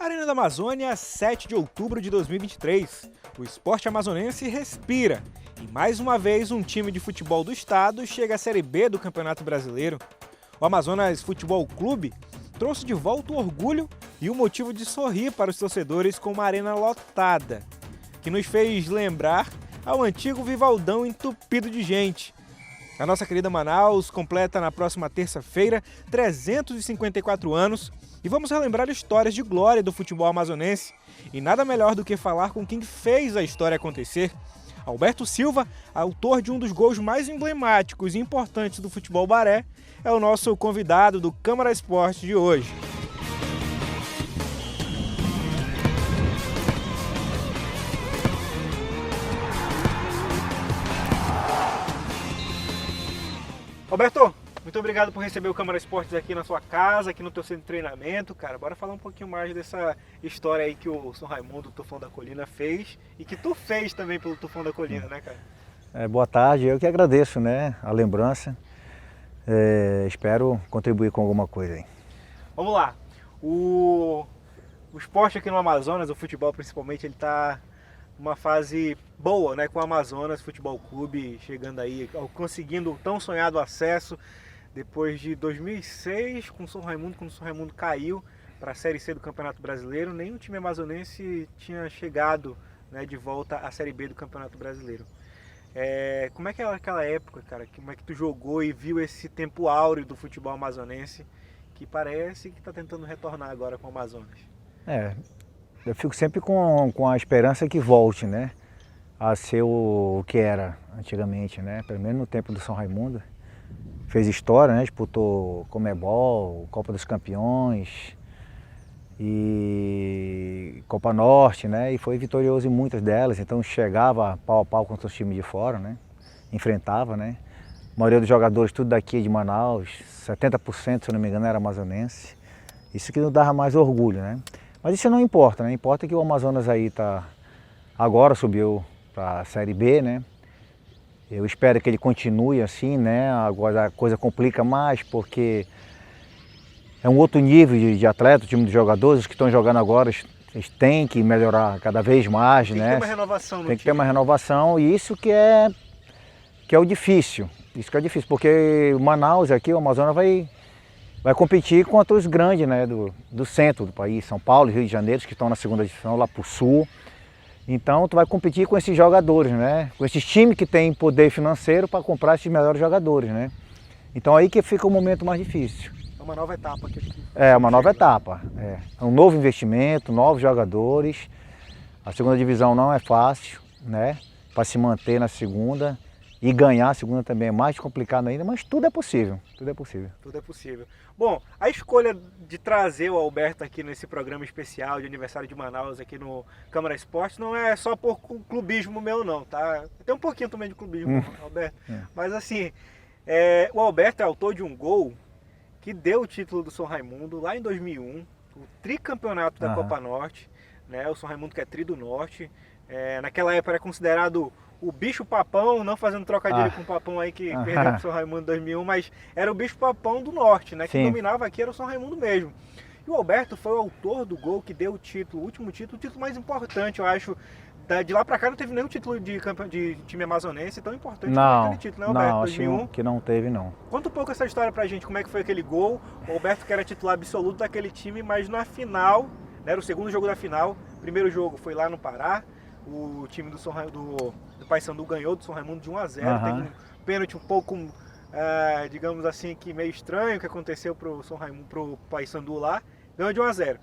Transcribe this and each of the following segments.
Arena da Amazônia, 7 de outubro de 2023. O esporte amazonense respira. E mais uma vez um time de futebol do estado chega à Série B do Campeonato Brasileiro. O Amazonas Futebol Clube trouxe de volta o orgulho e o motivo de sorrir para os torcedores com uma arena lotada, que nos fez lembrar ao antigo Vivaldão entupido de gente. A nossa querida Manaus completa na próxima terça-feira 354 anos e vamos relembrar histórias de glória do futebol amazonense. E nada melhor do que falar com quem fez a história acontecer. Alberto Silva, autor de um dos gols mais emblemáticos e importantes do futebol baré, é o nosso convidado do Câmara Esporte de hoje. Alberto, muito obrigado por receber o Câmara Esportes aqui na sua casa, aqui no teu centro de treinamento, cara. Bora falar um pouquinho mais dessa história aí que o São Raimundo, o Tufão da Colina, fez e que tu fez também pelo Tufão da Colina, né, cara? Boa tarde, eu que agradeço, né, a lembrança. Espero contribuir com alguma coisa aí. Vamos lá. O esporte aqui no Amazonas, o futebol principalmente, ele tá numa fase boa, né, com o Amazonas Futebol Clube chegando aí, conseguindo o tão sonhado acesso depois de 2006 com o São Raimundo, quando o São Raimundo caiu para a Série C do Campeonato Brasileiro. Nenhum time amazonense tinha chegado, né, de volta à Série B do Campeonato Brasileiro. Como é que era aquela época, cara? Como é que tu jogou e viu esse tempo áureo do futebol amazonense que parece que está tentando retornar agora com o Amazonas? Eu fico sempre com a esperança que volte, né, a ser o que era antigamente, né? Pelo menos no tempo do São Raimundo. Fez história, né? Disputou Comebol, Copa dos Campeões e Copa Norte, né? E foi vitorioso em muitas delas, então chegava pau a pau contra os times de fora, né? Enfrentava, né? A maioria dos jogadores tudo daqui de Manaus, 70%, se eu não me engano, era amazonense. Isso que nos dava mais orgulho, né? Mas isso não importa, né? Importa que o Amazonas aí agora subiu para a Série B, né? Eu espero que ele continue assim, né? Agora a coisa complica mais porque é um outro nível de atleta, o time de jogadores, os que estão jogando agora, eles têm que melhorar cada vez mais, né? Tem que ter uma renovação no time. Tem que ter uma renovação e isso que é o difícil. Isso que é difícil, porque o Manaus aqui, o Amazonas vai competir contra os grandes, né, do centro do país, São Paulo e Rio de Janeiro, que estão na segunda divisão, lá para o sul. Então tu vai competir com esses jogadores, né, com esses times que têm poder financeiro para comprar esses melhores jogadores, né. Então aí que fica o momento mais difícil. É uma nova etapa aqui. Uma nova etapa. É um novo investimento, novos jogadores. A segunda divisão não é fácil, né, para se manter na segunda. E ganhar a segunda também é mais complicado ainda, mas tudo é possível, tudo é possível. Tudo é possível. Bom, a escolha de trazer o Alberto aqui nesse programa especial de aniversário de Manaus aqui no Câmara Esporte não é só por clubismo meu não, tá? Tem um pouquinho também de clubismo, Alberto. Mas assim, o Alberto é autor de um gol que deu o título do São Raimundo lá em 2001, o tricampeonato da Copa Norte, né? O São Raimundo que é tri do Norte. Naquela época era considerado o bicho-papão, não fazendo trocadilho com o papão aí que perdeu pro São Raimundo em 2001, mas era o bicho-papão do Norte, né? Que dominava aqui era o São Raimundo mesmo. E o Alberto foi o autor do gol que deu o título, o último título, o título mais importante, eu acho. De lá pra cá não teve nenhum título de time amazonense tão importante como aquele título, né, Alberto? Não, 2001. acho que não teve, não. Conta um pouco essa história pra gente, como é que foi aquele gol. O Alberto que era titular absoluto daquele time, mas na final, né, era o segundo jogo da final, o primeiro jogo foi lá no Pará. O time do Paysandu ganhou do São Raimundo de 1-0. Tem um pênalti um pouco, digamos assim, que meio estranho que aconteceu pro Paysandu lá. Ganhou de 1-0.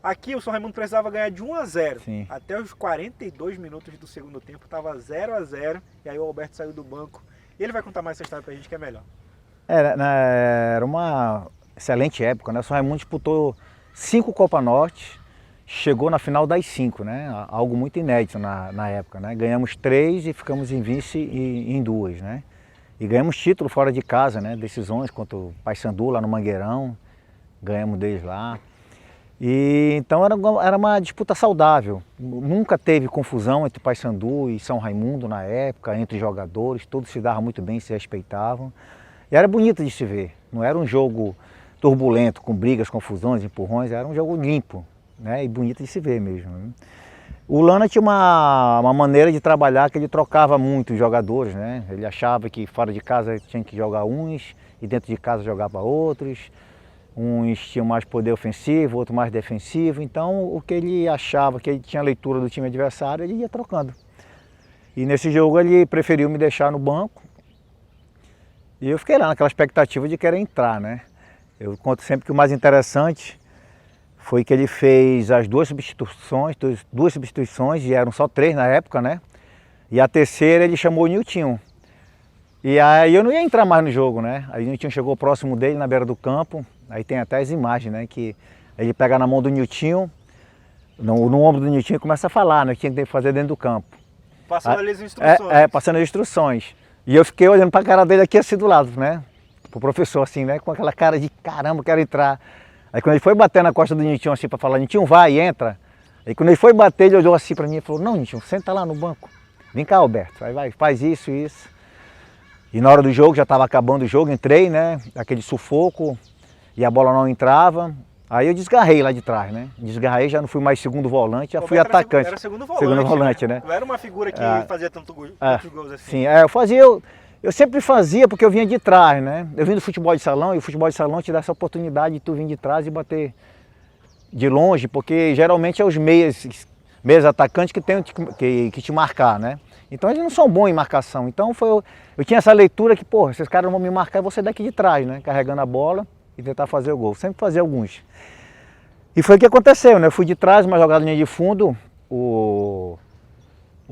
Aqui o São Raimundo precisava ganhar de 1-0. Até os 42 minutos do segundo tempo estava 0-0. E aí o Alberto saiu do banco. E ele vai contar mais essa história pra gente que é melhor. Era uma excelente época, né? O São Raimundo disputou 5 Copa Norte. Chegou na final das 5, né? Algo muito inédito na época, né? Ganhamos 3 e ficamos em vice em 2, né? E ganhamos título fora de casa, né? Decisões contra o Paysandu lá no Mangueirão, ganhamos deles lá. E então era uma disputa saudável. Nunca teve confusão entre Paysandu e São Raimundo na época, entre jogadores, todos se davam muito bem, se respeitavam. E era bonito de se ver. Não era um jogo turbulento, com brigas, confusões, empurrões, era um jogo limpo. né? E bonita de se ver mesmo, né? O Lana tinha uma maneira de trabalhar que ele trocava muito os jogadores, né? Ele achava que fora de casa tinha que jogar uns e dentro de casa jogava outros. Uns tinham mais poder ofensivo, outros mais defensivo. Então o que ele achava que ele tinha leitura do time adversário, ele ia trocando. E nesse jogo ele preferiu me deixar no banco. E eu fiquei lá naquela expectativa de querer entrar, né? Eu conto sempre que o mais interessante foi que ele fez as duas substituições, e eram só 3 na época, né? E a terceira ele chamou o Niltinho. E aí eu não ia entrar mais no jogo, né? Aí o Niltinho chegou próximo dele, na beira do campo. Aí tem até as imagens, né? Que ele pega na mão do Niltinho, no ombro do Niltinho, e começa a falar, né? O que tinha que fazer dentro do campo. Passando ali as instruções. Passando as instruções. E eu fiquei olhando para a cara dele aqui assim do lado, né? Pro professor assim, né? Com aquela cara de caramba, quero entrar. Aí quando ele foi bater na costa do Niltinho assim para falar, Niltinho, vai, entra. Aí quando ele foi bater, ele olhou assim para mim e falou, não, Niltinho, senta lá no banco. Vem cá, Alberto, vai, faz isso. E na hora do jogo, já estava acabando o jogo, entrei, né? Aquele sufoco, e a bola não entrava. Aí eu desgarrei lá de trás, né? Desgarrei, já não fui mais segundo volante, já fui atacante. Era segundo volante, né? Não era uma figura que fazia tantos gols assim. Sim, eu sempre fazia porque eu vinha de trás, né? Eu vim do futebol de salão, e o futebol de salão te dá essa oportunidade de tu vir de trás e bater de longe, porque geralmente é os meias atacantes que tem que te marcar, né? Então eles não são bons em marcação. Então eu tinha essa leitura que, porra, esses caras não vão me marcar, eu vou sair daqui de trás, né? Carregando a bola e tentar fazer o gol. Sempre fazia alguns. E foi o que aconteceu, né? Eu fui de trás, uma jogada linha de fundo, o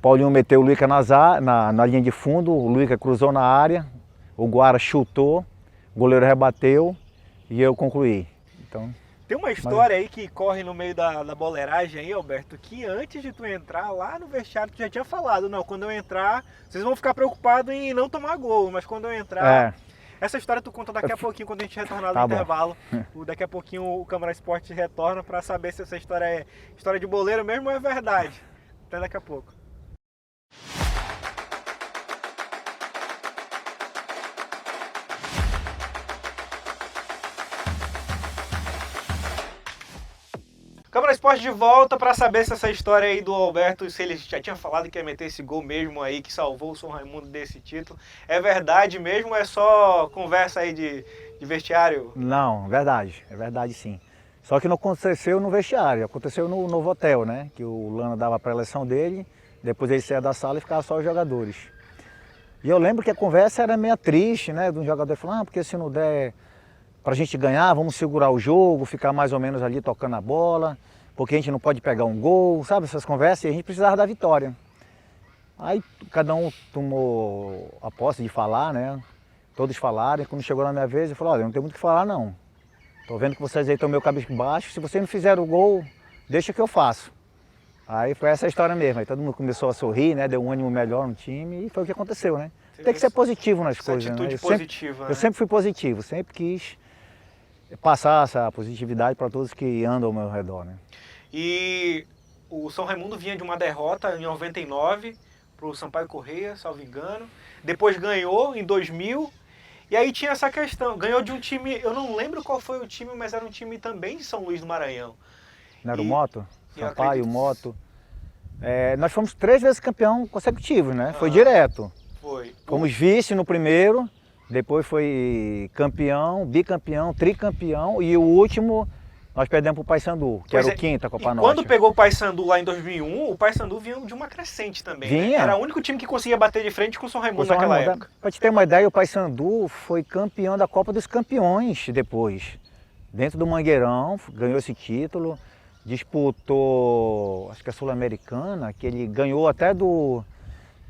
Paulinho meteu o Luica na linha de fundo, o Luica cruzou na área, o Guara chutou, o goleiro rebateu e eu concluí. Então, tem uma história aí que corre no meio da boleiragem aí, Alberto, que antes de tu entrar lá no vestiário, tu já tinha falado, não, quando eu entrar, vocês vão ficar preocupados em não tomar gol, mas quando eu entrar... Essa história tu conta daqui a pouquinho, quando a gente retornar do intervalo. Daqui a pouquinho o Câmara Esporte retorna para saber se essa história é história de boleiro mesmo ou é verdade. Até daqui a pouco. Câmara Esporte de volta para saber se essa história aí do Alberto, se ele já tinha falado que ia meter esse gol mesmo aí, que salvou o São Raimundo desse título. É verdade mesmo ou é só conversa aí de vestiário? Não, é verdade sim. Só que não aconteceu no vestiário, aconteceu no novo hotel, né? Que o Lana dava a pré-eleção dele, depois ele saía da sala e ficava só os jogadores. E eu lembro que a conversa era meio triste, né? De um jogador falando, porque se não der pra gente ganhar, vamos segurar o jogo, ficar mais ou menos ali tocando a bola, porque a gente não pode pegar um gol, sabe, essas conversas, e a gente precisava da vitória. Aí cada um tomou a posse de falar, né? Todos falaram, e quando chegou na minha vez, eu falei, olha, não tem muito o que falar não. Tô vendo que vocês aí estão meio cabisbaixo, se vocês não fizeram o gol, deixa que eu faço. Aí foi essa história mesmo, aí todo mundo começou a sorrir, né? Deu um ânimo melhor no time e foi o que aconteceu, né? Tem que ser positivo nas coisas, né? Atitude positiva, né? Eu sempre fui positivo, sempre quis passar essa positividade para todos que andam ao meu redor, né? E o São Raimundo vinha de uma derrota em 99 para o Sampaio Corrêa, salvo engano. Depois ganhou em 2000. E aí tinha essa questão, ganhou de um time, eu não lembro qual foi o time, mas era um time também de São Luís do Maranhão. Não era o Moto? Sampaio, Moto. Nós fomos 3 vezes campeão consecutivos, né? Foi direto. Foi. Fomos vice no primeiro, depois foi campeão, bicampeão, tricampeão e o último nós perdemos para o Paysandu, que era o quinto, a Copa Norte. Quando pegou o Paysandu lá em 2001, o Paysandu vinha de uma crescente também. Vinha. Né? Era o único time que conseguia bater de frente com o São Raimundo naquela época. Para te ter uma ideia, o Paysandu foi campeão da Copa dos Campeões depois. Dentro do Mangueirão, ganhou esse título, disputou, acho que a Sul-Americana, que ele ganhou até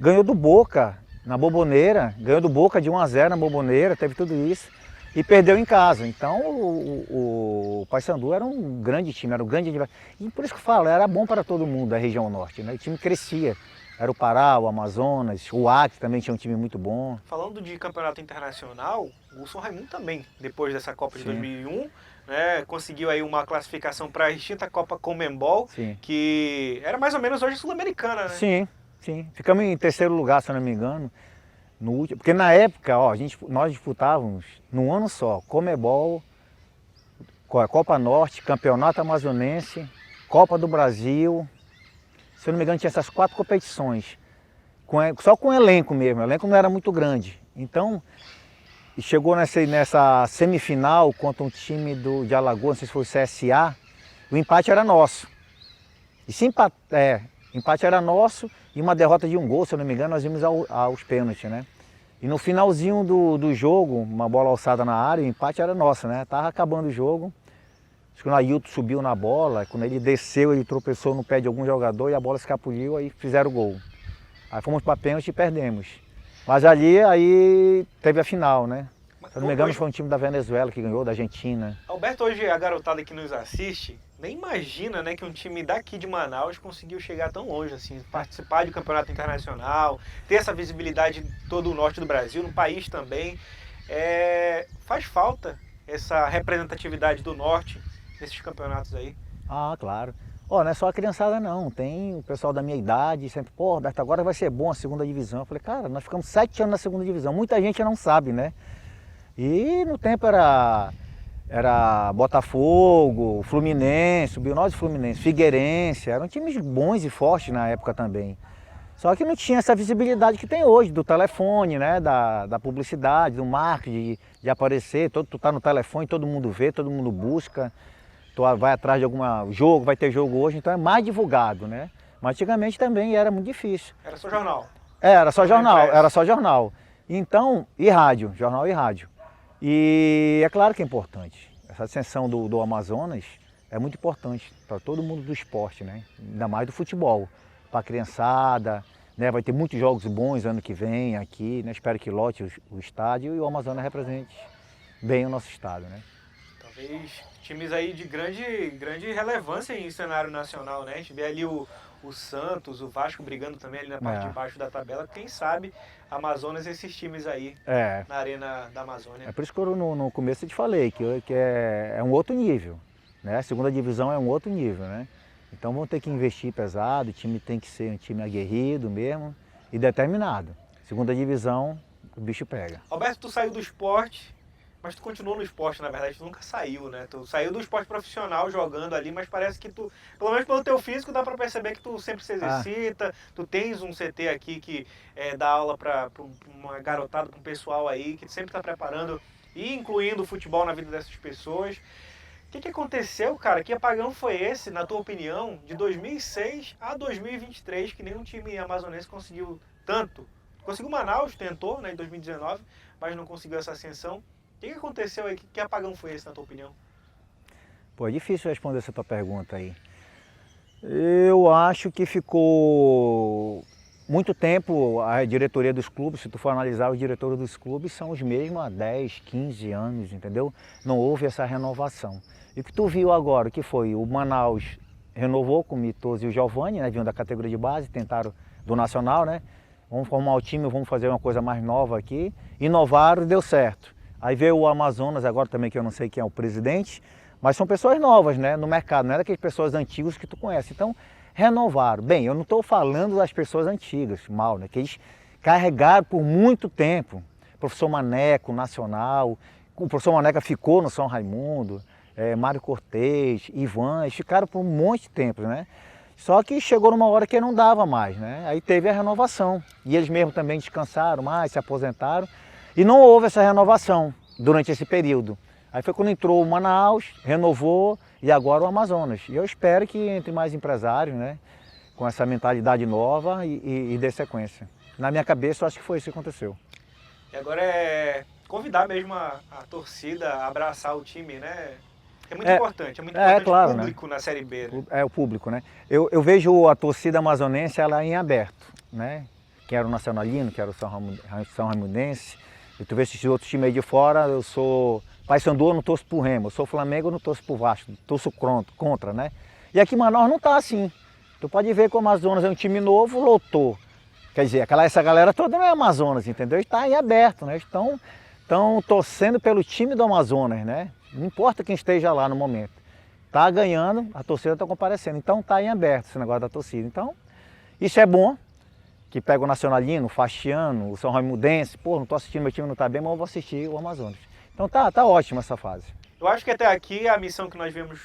ganhou do Boca, na Boboneira, ganhou do Boca de 1-0 na Boboneira, teve tudo isso. E perdeu em casa. Então o Paysandu era um grande time, era um grande adversário. E por isso que eu falo, era bom para todo mundo da região norte, né? O time crescia. Era o Pará, o Amazonas, o Acre também tinha um time muito bom. Falando de campeonato internacional, o São Raimundo também, depois dessa Copa de 2001, né, conseguiu aí uma classificação para a extinta Copa Conmebol, que era mais ou menos hoje sul-americana, né? Sim. Ficamos em terceiro lugar, se eu não me engano. No último, porque na época, nós disputávamos num ano só, Conmebol, Copa Norte, Campeonato Amazonense, Copa do Brasil, se eu não me engano tinha essas 4 competições, só com elenco mesmo, o elenco não era muito grande. Então, chegou nessa semifinal contra um time de Alagoas, não sei se foi o CSA, o empate era nosso. E se empate era nosso e uma derrota de 1 gol, se eu não me engano, nós íamos aos pênaltis, né? E no finalzinho do jogo, uma bola alçada na área, o empate era nosso, né? Tava acabando o jogo. Acho que o Nailton subiu na bola, quando ele desceu, ele tropeçou no pé de algum jogador e a bola escapuliu, aí fizeram o gol. Aí fomos para pênalti e perdemos. Mas ali, aí teve a final, né? Se eu não me engano, foi um time da Venezuela que ganhou, da Argentina. Alberto, hoje a garotada que nos assiste nem imagina, né, que um time daqui de Manaus conseguiu chegar tão longe, assim, participar de um campeonato internacional, ter essa visibilidade em todo o norte do Brasil, no país também. Faz falta essa representatividade do norte nesses campeonatos aí? Ah, claro. Ó, não é só a criançada não, tem o pessoal da minha idade, sempre, pô, Roberto, agora vai ser bom a segunda divisão. Eu falei, cara, nós ficamos 7 anos na segunda divisão, muita gente não sabe, né? E no tempo era Botafogo, Fluminense, Bionose Fluminense, Figueirense, eram times bons e fortes na época também. Só que não tinha essa visibilidade que tem hoje, do telefone, né, da publicidade, do marketing, de aparecer, tu tá no telefone, todo mundo vê, todo mundo busca, tu vai atrás de algum jogo, vai ter jogo hoje, então é mais divulgado, né? Mas antigamente também era muito difícil. Era só jornal? Era só jornal, era só jornal. Então, e rádio, jornal e rádio. E é claro que é importante. Essa ascensão do Amazonas é muito importante para todo mundo do esporte, né? Ainda mais do futebol. Para a criançada, né? Vai ter muitos jogos bons ano que vem aqui, né? Espero que lote o estádio e o Amazonas represente bem o nosso estado, né? Talvez times aí de grande relevância em cenário nacional, né? A gente vê ali o Santos, o Vasco brigando também ali na parte de baixo da tabela. Quem sabe Amazonas, esses times aí na arena da Amazônia. É por isso que eu no começo eu te falei que é um outro nível, né? A segunda divisão é um outro nível, né? Então vão ter que investir pesado, o time tem que ser um time aguerrido mesmo e determinado. Segunda divisão, o bicho pega. Alberto, tu saiu do esporte, mas tu continuou no esporte, na verdade, tu nunca saiu, né? Tu saiu do esporte profissional jogando ali, mas parece que tu, pelo menos pelo teu físico, dá pra perceber que tu sempre se exercita, tu tens um CT aqui que dá aula pra uma garotada, pra um pessoal aí, que sempre tá preparando e incluindo o futebol na vida dessas pessoas. O que aconteceu, cara? Que apagão foi esse, na tua opinião, de 2006 a 2023, que nenhum time amazonense conseguiu tanto? Conseguiu Manaus, tentou, né, em 2019, mas não conseguiu essa ascensão. O que aconteceu aí? Que apagão foi esse, na tua opinião? Pô, é difícil responder essa tua pergunta aí. Eu acho que ficou muito tempo a diretoria dos clubes, se tu for analisar, os diretores dos clubes são os mesmos há 10, 15 anos, entendeu? Não houve essa renovação. E o que tu viu agora, que foi o Manaus renovou com o Mitoso e o Giovani, né, vinham da categoria de base, tentaram do Nacional, né? Vamos formar o time, vamos fazer uma coisa mais nova aqui. Inovaram e deu certo. Aí veio o Amazonas agora também, que eu não sei quem é o presidente, mas são pessoas novas, né, no mercado, não é daquelas pessoas antigas que tu conhece. Então, renovaram. Bem, eu não estou falando das pessoas antigas, mal, né, que eles carregaram por muito tempo. Professor Maneco, Nacional, o professor Maneca ficou no São Raimundo, Mário Cortez, Ivan, eles ficaram por um monte de tempo, né? Só que chegou numa hora que não dava mais, né? Aí teve a renovação. E eles mesmos também descansaram mais, se aposentaram. E não houve essa renovação durante esse período. Aí foi quando entrou o Manaus, renovou, e agora o Amazonas. E eu espero que entre mais empresários, né? Com essa mentalidade nova e dê sequência. Na minha cabeça, eu acho que foi isso que aconteceu. E agora é convidar mesmo a torcida a abraçar o time, né? É muito importante claro, o público, né? Na Série B. Né? É o público, né? Eu vejo a torcida amazonense ela em aberto, né? Que era o Nacionalino, que era o São Raimundense. E tu vê esses outros times aí de fora, eu sou Paysandu, eu não torço pro Remo, eu sou Flamengo, eu não torço pro Vasco, torço contra, né? E aqui em Manaus não tá assim. Tu pode ver que o Amazonas é um time novo, lotou. Quer dizer, essa galera toda não é Amazonas, entendeu? Está em aberto, né? Estão torcendo pelo time do Amazonas, né? Não importa quem esteja lá no momento. Está ganhando, a torcida está comparecendo. Então está em aberto esse negócio da torcida. Então, isso é bom, que pega o Nacionalino, o Faxiano, o São Raimundense. Pô, não estou assistindo, meu time não está bem, mas eu vou assistir o Amazonas. Então tá ótima essa fase. Eu acho que até aqui a missão que nós viemos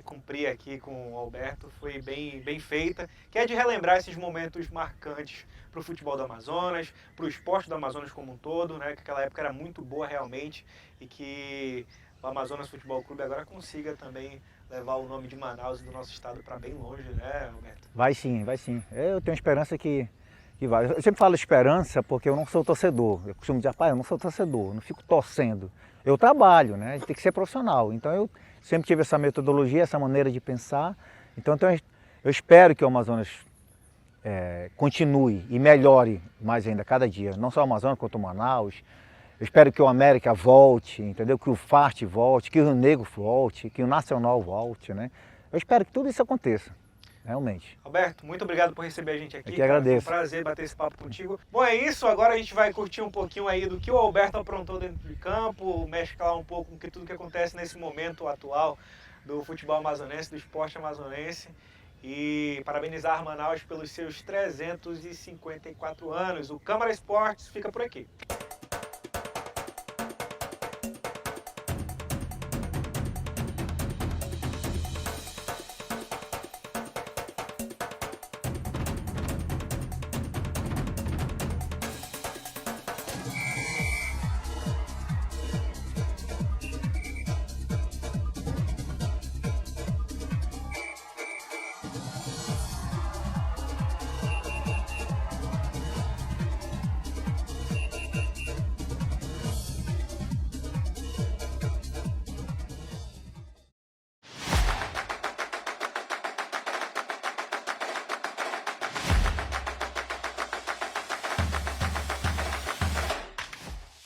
cumprir aqui com o Alberto foi bem feita, que é de relembrar esses momentos marcantes para o futebol do Amazonas, para o esporte do Amazonas como um todo, né, que aquela época era muito boa realmente e que o Amazonas Futebol Clube agora consiga também levar o nome de Manaus e do nosso estado para bem longe, né, Alberto? Vai sim, vai sim. Eu tenho esperança que vai. Eu sempre falo esperança porque eu não sou torcedor. Eu costumo dizer, pai, eu não sou torcedor, eu não fico torcendo. Eu trabalho, né? A gente tem que ser profissional. Então eu sempre tive essa metodologia, essa maneira de pensar. Então eu espero que o Amazonas continue e melhore mais ainda cada dia. Não só o Amazonas, quanto o Manaus. Eu espero que o América volte, entendeu? Que o Fart volte, que o Rio Negro volte, que o Nacional volte, né? Eu espero que tudo isso aconteça. Realmente. Alberto, muito obrigado por receber a gente aqui. Eu que agradeço. Foi um prazer bater esse papo contigo. Bom, é isso. Agora a gente vai curtir um pouquinho aí do que o Alberto aprontou dentro de campo, mesclar um pouco com tudo que acontece nesse momento atual do futebol amazonense, do esporte amazonense. E parabenizar Manaus pelos seus 354 anos. O Câmara Esportes fica por aqui.